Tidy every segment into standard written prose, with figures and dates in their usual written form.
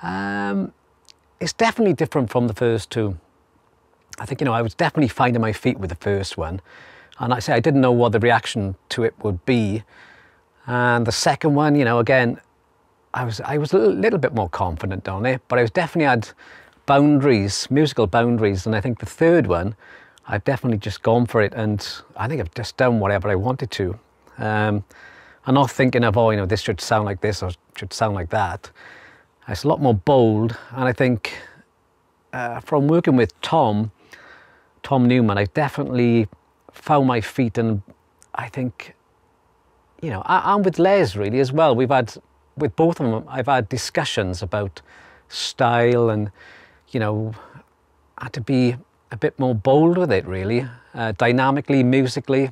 It's definitely different from the first two. I think, I was definitely finding my feet with the first one. And I say I didn't know what the reaction to it would be. And the second one, again, I was a little bit more confident on it, but I was definitely had boundaries, musical boundaries. And I think the third one, I've definitely just gone for it. And I think I've just done whatever I wanted to. I'm not thinking of, this should sound like this or should sound like that. It's a lot more bold. And I think from working with Tom Newman, I definitely found my feet. And I think, and with Les really as well, with both of them, I've had discussions about style and, had to be a bit more bold with it really, dynamically, musically,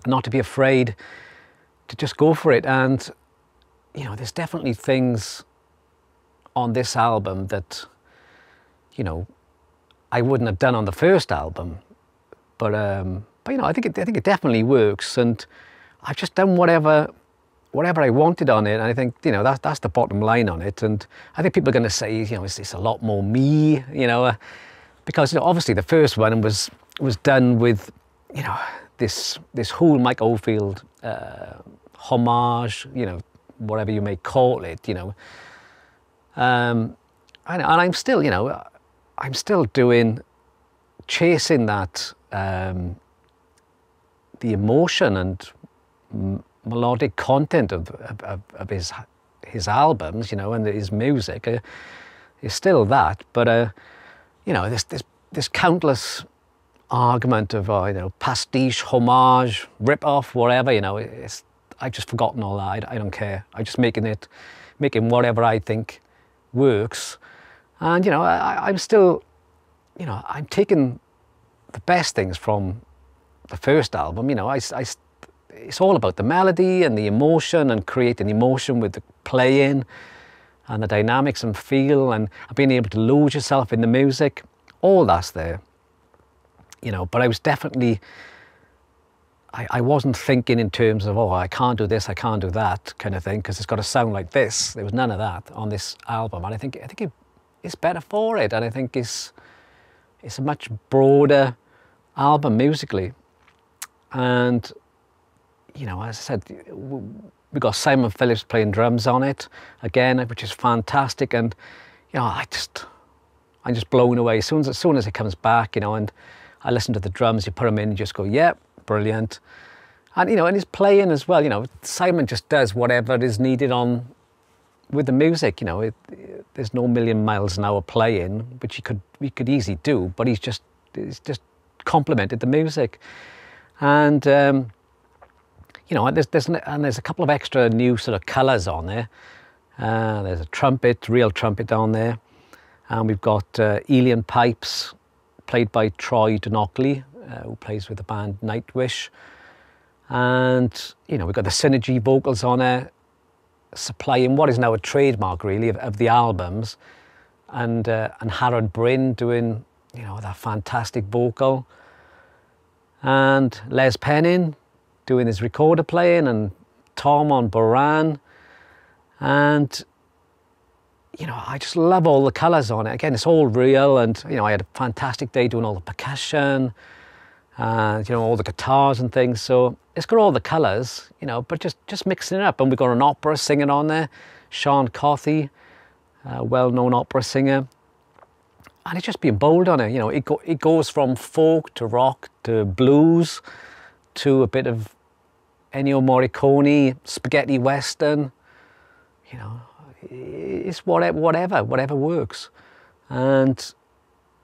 not to be afraid to just go for it. And, there's definitely things on this album that, I wouldn't have done on the first album, but I think it definitely works, and I've just done whatever I wanted on it, and I think that's the bottom line on it. And I think people are going to say it's a lot more me, because obviously the first one was done with this whole Mike Oldfield homage, whatever you may call it, and I'm still I'm still chasing that the emotion and melodic content of his albums, and his music is still that. But this countless argument of pastiche, homage, rip off, whatever. I've just forgotten all that. I don't care. I'm just making whatever I think works. And I'm still, I'm taking the best things from the first album. It's all about the melody and the emotion and creating emotion with the playing and the dynamics and feel and being able to lose yourself in the music. All that's there, but I was definitely, I wasn't thinking in terms of, I can't do this, I can't do that kind of thing, because it's got to sound like this. There was none of that on this album. And I think it's better for it. And I think it's a much broader album musically. And, as I said, we got Simon Phillips playing drums on it again, which is fantastic. And, I'm just blown away as soon as it comes back, and I listen to the drums, you put them in, you just go, yeah, brilliant. And, and his playing as well, Simon just does whatever is needed with the music, there's no million miles an hour playing, which he could easily do, but he's just complemented the music. And, there's a couple of extra new sort of colours on there. There's a real trumpet on there. And we've got Elian pipes, played by Troy Donockley, who plays with the band Nightwish. And, we've got the Synergy vocals on there, supplying what is now a trademark, really, of the albums. And Harold Bryn doing, that fantastic vocal. And Les Penning doing his recorder playing, and Tom on Boran. And, I just love all the colours on it. Again, it's all real, and, I had a fantastic day doing all the percussion, and, all the guitars and things. So it's got all the colours, but just mixing it up. And we've got an opera singing on there, Sean Cothy, a well-known opera singer. And it's just being bold on it. It goes from folk to rock to blues to a bit of Ennio Morricone, spaghetti western. It's whatever works. And,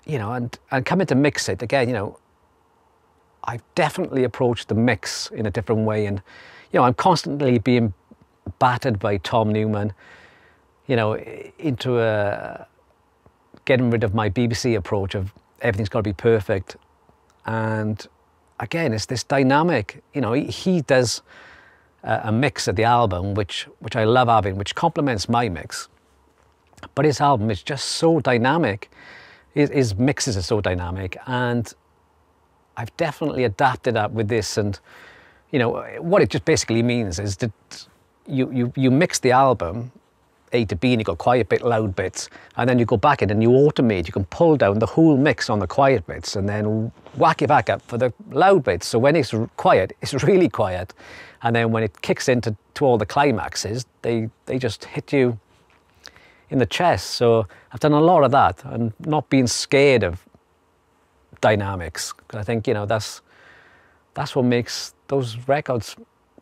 and coming to mix it again, I've definitely approached the mix in a different way. And, I'm constantly being battered by Tom Newman, into getting rid of my BBC approach of everything's got to be perfect. And again, it's this dynamic, he does a mix of the album, which I love having, which complements my mix. But his album is just so dynamic. His mixes are so dynamic, and I've definitely adapted that with this. And what it just basically means is that you mix the album A to B and you've got quiet bit, loud bits, and then you go back in and you automate. You can pull down the whole mix on the quiet bits and then whack it back up for the loud bits. So when it's quiet, it's really quiet. And then when it kicks into all the climaxes, they just hit you in the chest. So I've done a lot of that and not being scared of dynamics. Because I think, you know, that's what makes those records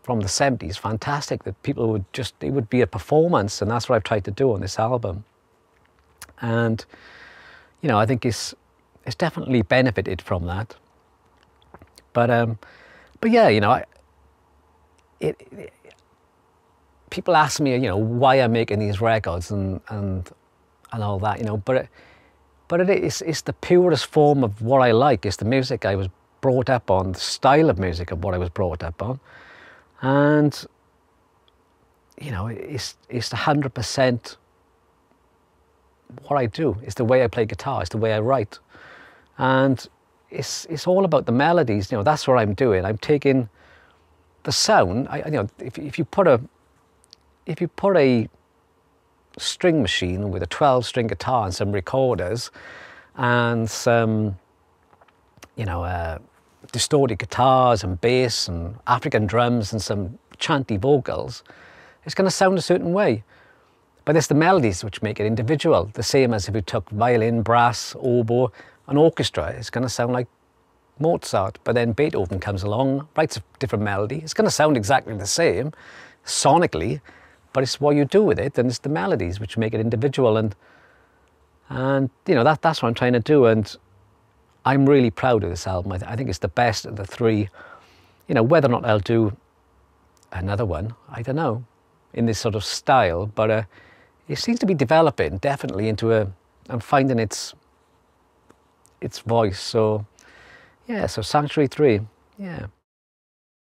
from the 70s fantastic, that people would just, it would be a performance, and that's what I've tried to do on this album. And, you know, I think it's definitely benefited from that. But yeah, you know, people ask me, you know, why I'm making these records and all that, you know, but it's the purest form of what I like. It's the music I was brought up on, the style of music of what I was brought up on. And, you know, it's 100% what I do. It's the way I play guitar. It's the way I write. And it's all about the melodies. You know, that's what I'm doing. I'm taking the sound. You know, if you put a string machine with a 12-string guitar and some recorders and some, you know, distorted guitars and bass and African drums and some chanty vocals, it's going to sound a certain way. But it's the melodies which make it individual. The same as if you took violin, brass, oboe, an orchestra, it's going to sound like Mozart. But then Beethoven comes along, writes a different melody. It's going to sound exactly the same sonically, but it's what you do with it, and it's the melodies which make it individual. And you know, that's what I'm trying to do. And I'm really proud of this album. I think it's the best of the three. You know, whether or not I'll do another one, I don't know, in this sort of style, but it seems to be developing definitely into I'm finding its voice. So yeah, so Sanctuary 3, yeah.